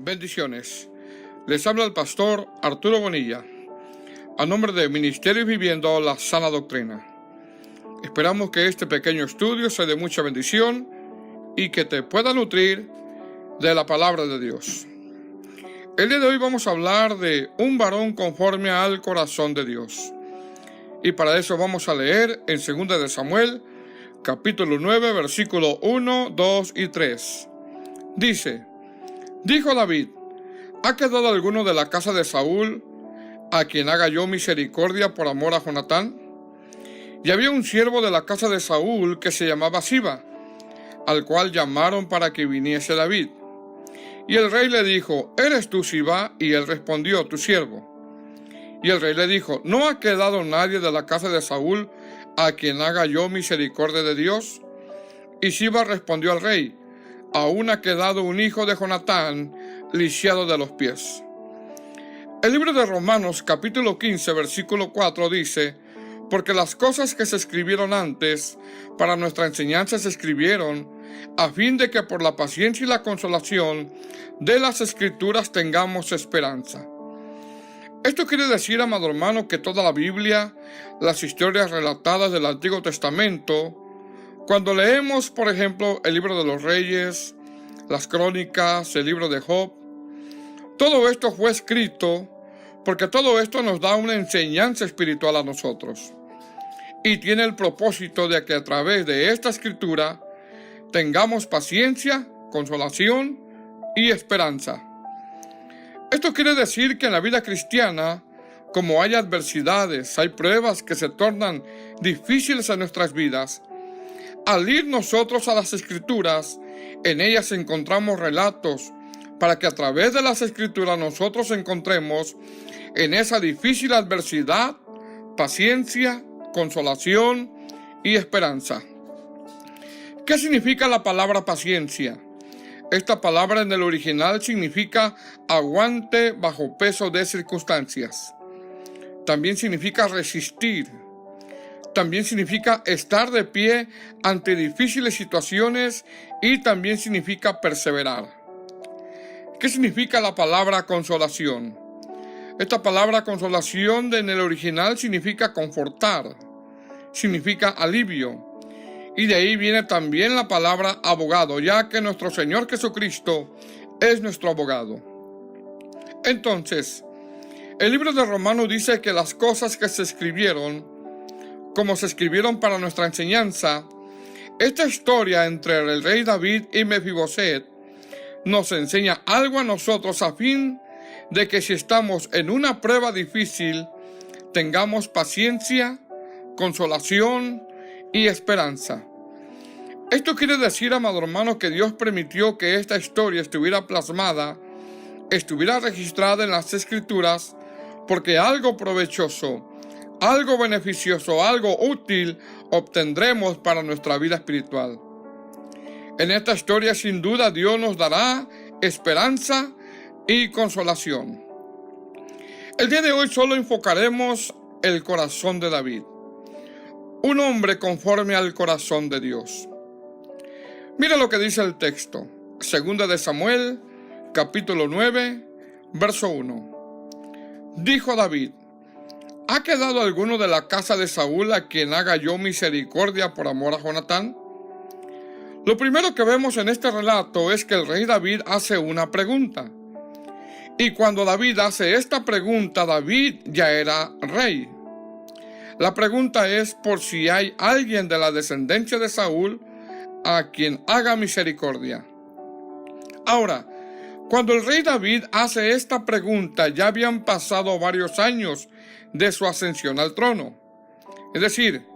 Bendiciones. Les habla el pastor Arturo Bonilla, a nombre de Ministerio Viviendo la Sana Doctrina. Esperamos que este pequeño estudio sea de mucha bendición y que te pueda nutrir de la palabra de Dios. El día de hoy vamos a hablar de un varón conforme al corazón de Dios. Y para eso vamos a leer en 2 de Samuel, capítulo 9, versículo 1, 2 y 3. Dice: Dijo David: ¿Ha quedado alguno de la casa de Saúl a quien haga yo misericordia por amor a Jonatán? Y había un siervo de la casa de Saúl que se llamaba Siba, al cual llamaron para que viniese David. Y el rey le dijo: ¿Eres tú Siba? Y él respondió: Tu siervo. Y el rey le dijo: ¿No ha quedado nadie de la casa de Saúl a quien haga yo misericordia de Dios? Y Siba respondió al rey: Aún ha quedado un hijo de Jonatán, lisiado de los pies. El libro de Romanos, capítulo 15, versículo 4 dice: Porque las cosas que se escribieron antes, para nuestra enseñanza se escribieron, a fin de que por la paciencia y la consolación de las Escrituras tengamos esperanza. Esto quiere decir, amado hermano, que toda la Biblia, las historias relatadas del Antiguo Testamento, cuando leemos, por ejemplo, el libro de los Reyes, las Crónicas, el libro de Job, todo esto fue escrito porque todo esto nos da una enseñanza espiritual a nosotros. Y tiene el propósito de que a través de esta escritura tengamos paciencia, consolación y esperanza. Esto quiere decir que en la vida cristiana, como hay adversidades, hay pruebas que se tornan difíciles en nuestras vidas, al ir nosotros a las Escrituras, en ellas encontramos relatos para que a través de las Escrituras nosotros encontremos en esa difícil adversidad paciencia, consolación y esperanza. ¿Qué significa la palabra paciencia? Esta palabra en el original significa aguante bajo peso de circunstancias. También significa resistir. También significa estar de pie ante difíciles situaciones y también significa perseverar. ¿Qué significa la palabra consolación? Esta palabra consolación en el original significa confortar, significa alivio. Y de ahí viene también la palabra abogado, ya que nuestro Señor Jesucristo es nuestro abogado. Entonces, el libro de Romanos dice que las cosas que se escribieron, como se escribieron para nuestra enseñanza, esta historia entre el rey David y Mefiboset nos enseña algo a nosotros a fin de que si estamos en una prueba difícil, tengamos paciencia, consolación y esperanza. Esto quiere decir, amado hermano, que Dios permitió que esta historia estuviera plasmada, estuviera registrada en las Escrituras, porque algo provechoso, algo beneficioso, algo útil obtendremos para nuestra vida espiritual. En esta historia, sin duda, Dios nos dará esperanza y consolación. El día de hoy solo enfocaremos el corazón de David, un hombre conforme al corazón de Dios. Mira lo que dice el texto, 2 de Samuel, capítulo 9, verso 1. Dijo David: ¿Ha quedado alguno de la casa de Saúl a quien haga yo misericordia por amor a Jonatán? Lo primero que vemos en este relato es que el rey David hace una pregunta. Y cuando David hace esta pregunta, David ya era rey. La pregunta es por si hay alguien de la descendencia de Saúl a quien haga misericordia. Ahora, cuando el rey David hace esta pregunta, ya habían pasado varios años de su ascensión al trono. Es decir,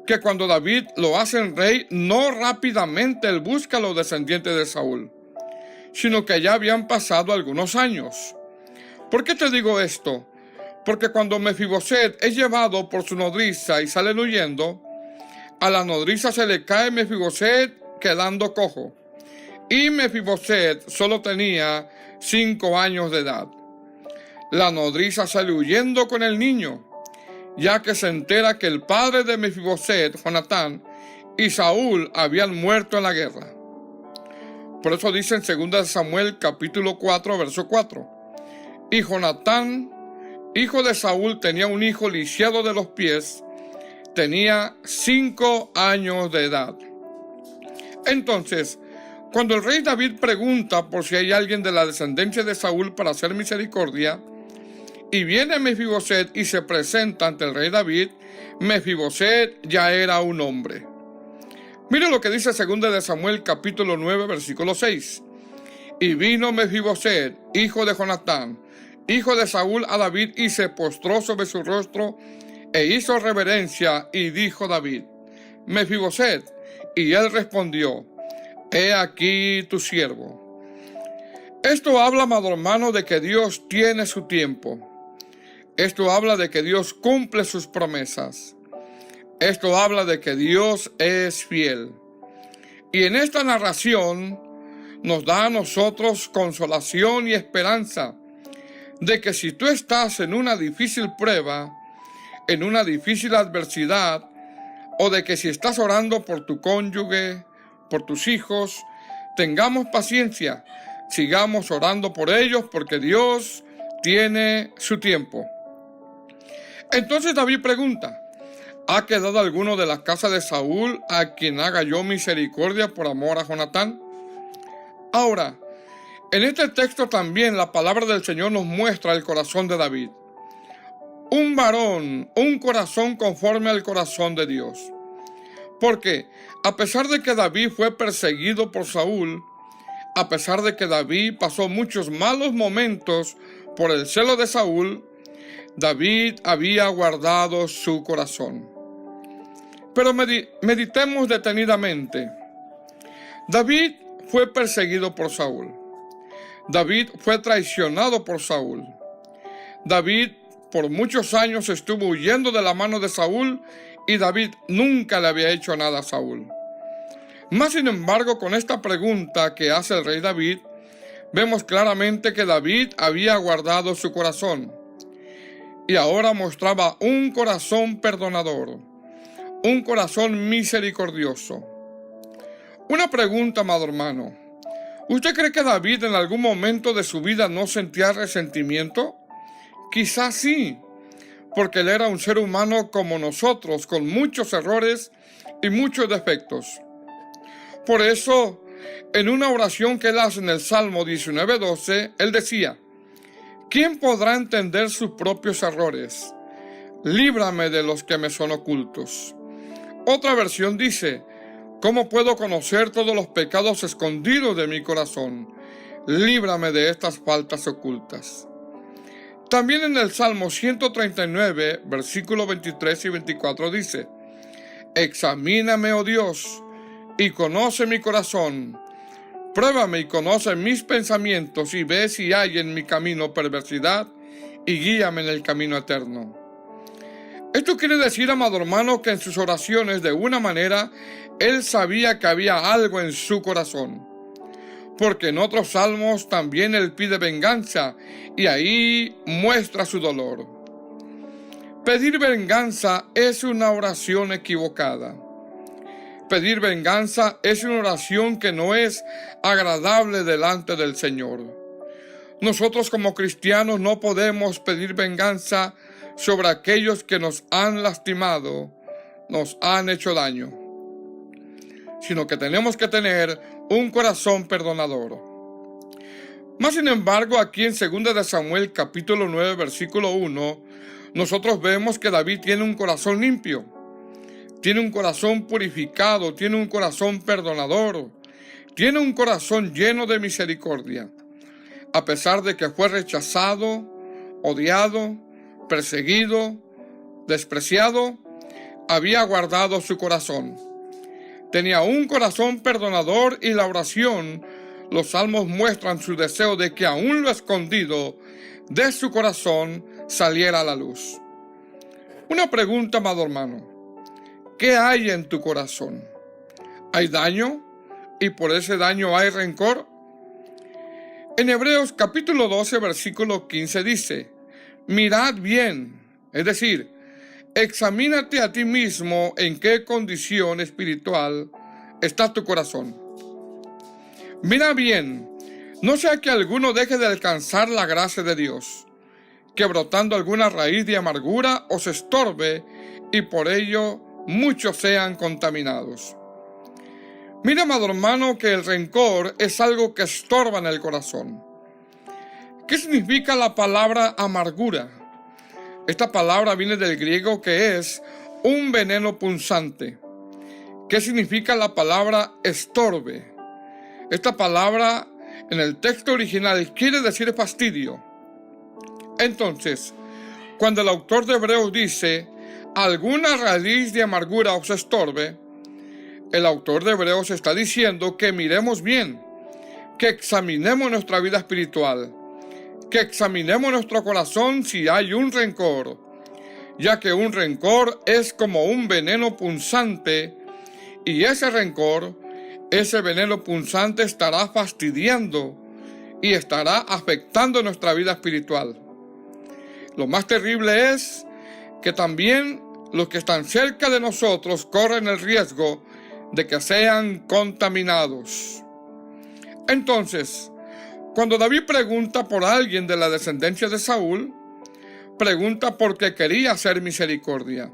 que cuando David lo hace en rey, no rápidamente él busca a los descendientes de Saúl, sino que ya habían pasado algunos años. ¿Por qué te digo esto? Porque cuando Mefiboset es llevado por su nodriza y salen huyendo, a la nodriza se le cae Mefiboset quedando cojo. Y Mefiboset solo tenía 5 años de edad. La nodriza sale huyendo con el niño, ya que se entera que el padre de Mefiboset, Jonatán, y Saúl habían muerto en la guerra. Por eso dice en 2 Samuel capítulo 4, verso 4. Y Jonatán, hijo de Saúl, tenía un hijo lisiado de los pies, tenía 5 años de edad. Entonces, cuando el rey David pregunta por si hay alguien de la descendencia de Saúl para hacer misericordia, y viene Mefiboset y se presenta ante el rey David, Mefiboset ya era un hombre. Mire lo que dice 2 Samuel capítulo 9, versículo 6. Y vino Mefiboset, hijo de Jonatán, hijo de Saúl, a David, y se postró sobre su rostro, e hizo reverencia, y dijo David: Mefiboset. Y él respondió: He aquí tu siervo. Esto habla, amado hermano, de que Dios tiene su tiempo. Esto habla de que Dios cumple sus promesas. Esto habla de que Dios es fiel. Y en esta narración nos da a nosotros consolación y esperanza de que si tú estás en una difícil prueba, en una difícil adversidad, o de que si estás orando por tu cónyuge, por tus hijos, tengamos paciencia, sigamos orando por ellos porque Dios tiene su tiempo. Entonces David pregunta: ¿ha quedado alguno de la casa de Saúl a quien haga yo misericordia por amor a Jonatán? Ahora, en este texto también la palabra del Señor nos muestra el corazón de David. Un varón, un corazón conforme al corazón de Dios. Porque a pesar de que David fue perseguido por Saúl, a pesar de que David pasó muchos malos momentos por el celo de Saúl, David había guardado su corazón. Pero meditemos detenidamente. David fue perseguido por Saúl. David fue traicionado por Saúl. David por muchos años estuvo huyendo de la mano de Saúl y David nunca le había hecho nada a Saúl. Más sin embargo, con esta pregunta que hace el rey David, vemos claramente que David había guardado su corazón y ahora mostraba un corazón perdonador, un corazón misericordioso. Una pregunta, amado hermano. ¿Usted cree que David en algún momento de su vida no sentía resentimiento? Quizás sí, porque él era un ser humano como nosotros, con muchos errores y muchos defectos. Por eso, en una oración que él hace en el Salmo 19:12, él decía: ¿quién podrá entender sus propios errores? Líbrame de los que me son ocultos. Otra versión dice: ¿cómo puedo conocer todos los pecados escondidos de mi corazón? Líbrame de estas faltas ocultas. También en el Salmo 139, versículos 23 y 24 dice: examíname, oh Dios, y conoce mi corazón. Pruébame y conoce mis pensamientos y ve si hay en mi camino perversidad y guíame en el camino eterno. Esto quiere decir, amado hermano, que en sus oraciones, de una manera, él sabía que había algo en su corazón. Porque en otros salmos también él pide venganza y ahí muestra su dolor. Pedir venganza es una oración equivocada. Pedir venganza es una oración que no es agradable delante del Señor. Nosotros como cristianos no podemos pedir venganza sobre aquellos que nos han lastimado, nos han hecho daño, sino que tenemos que tener un corazón perdonador. Más sin embargo, aquí en 2 de Samuel capítulo 9 versículo 1, nosotros vemos que David tiene un corazón limpio, tiene un corazón purificado, tiene un corazón perdonador, tiene un corazón lleno de misericordia. A pesar de que fue rechazado, odiado, perseguido, despreciado, había guardado su corazón. Tenía un corazón perdonador y la oración, los salmos muestran su deseo de que aún lo escondido de su corazón saliera a la luz. Una pregunta, amado hermano. ¿Qué hay en tu corazón? ¿Hay daño? ¿Y por ese daño hay rencor? En Hebreos capítulo 12, versículo 15 dice: mirad bien, es decir, examínate a ti mismo en qué condición espiritual está tu corazón. Mira bien, no sea que alguno deje de alcanzar la gracia de Dios, que brotando alguna raíz de amargura os estorbe y por ello muchos sean contaminados. Mira, amado hermano, que el rencor es algo que estorba en el corazón. ¿Qué significa la palabra amargura? Esta palabra viene del griego que es un veneno punzante. ¿Qué significa la palabra estorbe? Esta palabra en el texto original quiere decir fastidio. Entonces, cuando el autor de Hebreos dice, alguna raíz de amargura os estorbe, el autor de Hebreos está diciendo que miremos bien, que examinemos nuestra vida espiritual, que examinemos nuestro corazón si hay un rencor, ya que un rencor es como un veneno punzante, y ese rencor, ese veneno punzante estará fastidiando y estará afectando nuestra vida espiritual. Lo más terrible es que también los que están cerca de nosotros corren el riesgo de que sean contaminados. Entonces, cuando David pregunta por alguien de la descendencia de Saúl, pregunta porque quería hacer misericordia.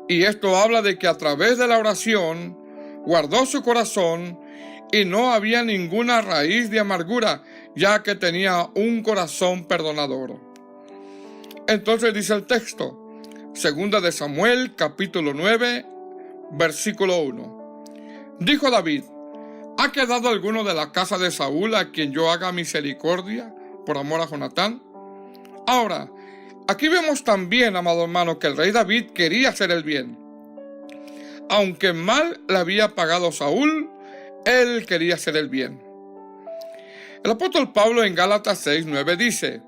Y esto habla de que a través de la oración guardó su corazón y no había ninguna raíz de amargura, ya que tenía un corazón perdonador. Entonces dice el texto, segunda de Samuel, capítulo 9, versículo 1. Dijo David, ¿ha quedado alguno de la casa de Saúl a quien yo haga misericordia por amor a Jonatán? Ahora, aquí vemos también, amado hermano, que el rey David quería hacer el bien. Aunque mal le había pagado Saúl, él quería hacer el bien. El apóstol Pablo en Gálatas 6:9 dice,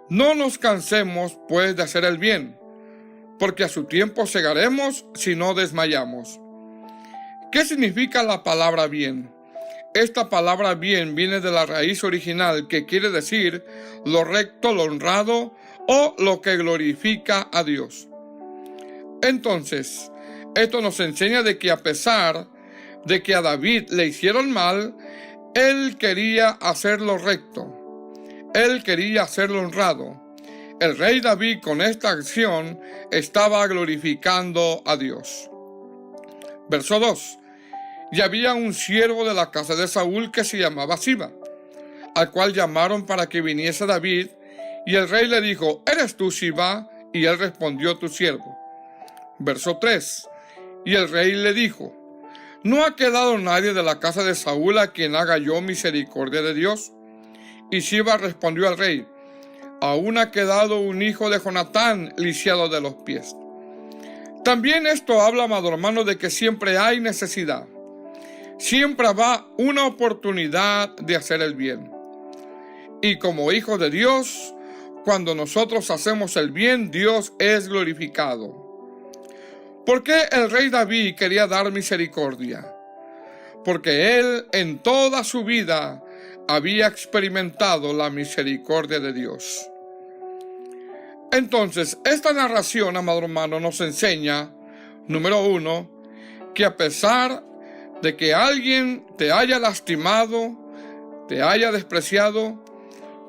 no nos cansemos pues de hacer el bien, porque a su tiempo segaremos si no desmayamos. ¿Qué significa la palabra bien? Esta palabra bien viene de la raíz original que quiere decir lo recto, lo honrado o lo que glorifica a Dios. Entonces, esto nos enseña de que a pesar de que a David le hicieron mal, él quería hacer lo recto. Él quería hacer lo honrado. El rey David con esta acción estaba glorificando a Dios. Verso 2. Y había un siervo de la casa de Saúl que se llamaba Siba, al cual llamaron para que viniese David, y el rey le dijo, ¿eres tú Siba? Y él respondió, tu siervo. Verso 3. Y el rey le dijo, ¿no ha quedado nadie de la casa de Saúl a quien haga yo misericordia de Dios? Y Siba respondió al rey, aún ha quedado un hijo de Jonatán lisiado de los pies. También esto habla, amado hermano, de que siempre hay necesidad. Siempre habrá una oportunidad de hacer el bien. Y como hijos de Dios, cuando nosotros hacemos el bien, Dios es glorificado. ¿Por qué el rey David quería dar misericordia? Porque él en toda su vida había experimentado la misericordia de Dios. Entonces, esta narración, amado hermano, nos enseña, número 1, que a pesar de que alguien te haya lastimado, te haya despreciado,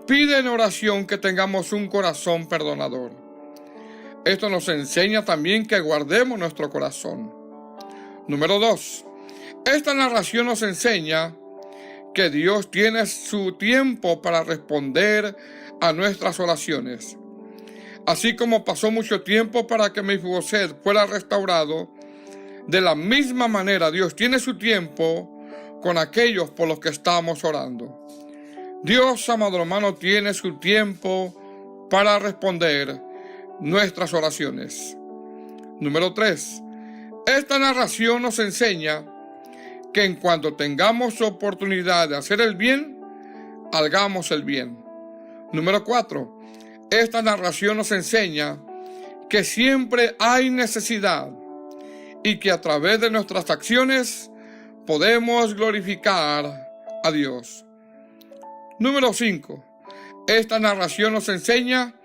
pide en oración que tengamos un corazón perdonador. Esto nos enseña también que guardemos nuestro corazón. Número 2, esta narración nos enseña que Dios tiene su tiempo para responder a nuestras oraciones. Así como pasó mucho tiempo para que Mefiboset fuera restaurado, de la misma manera Dios tiene su tiempo con aquellos por los que estamos orando. Dios, amado hermano, tiene su tiempo para responder nuestras oraciones. Número 3. Esta narración nos enseña que en cuanto tengamos oportunidad de hacer el bien, hagamos el bien. Número 4. Esta narración nos enseña que siempre hay necesidad y que a través de nuestras acciones podemos glorificar a Dios. Número 5. Esta narración nos enseña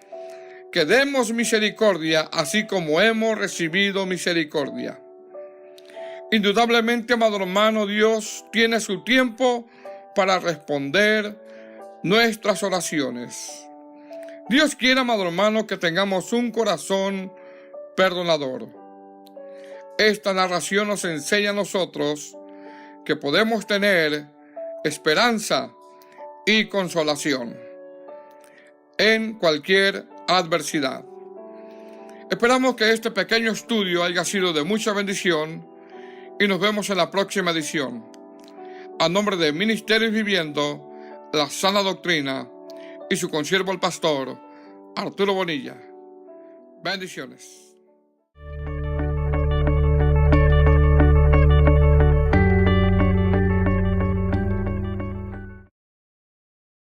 que demos misericordia así como hemos recibido misericordia. Indudablemente, amado hermano, Dios tiene su tiempo para responder nuestras oraciones. Dios quiere, amado hermano, que tengamos un corazón perdonador. Esta narración nos enseña a nosotros que podemos tener esperanza y consolación en cualquier adversidad. Esperamos que este pequeño estudio haya sido de mucha bendición y nos vemos en la próxima edición. A nombre de Ministerios Viviendo la Sana Doctrina y su consiervo el pastor Arturo Bonilla. Bendiciones.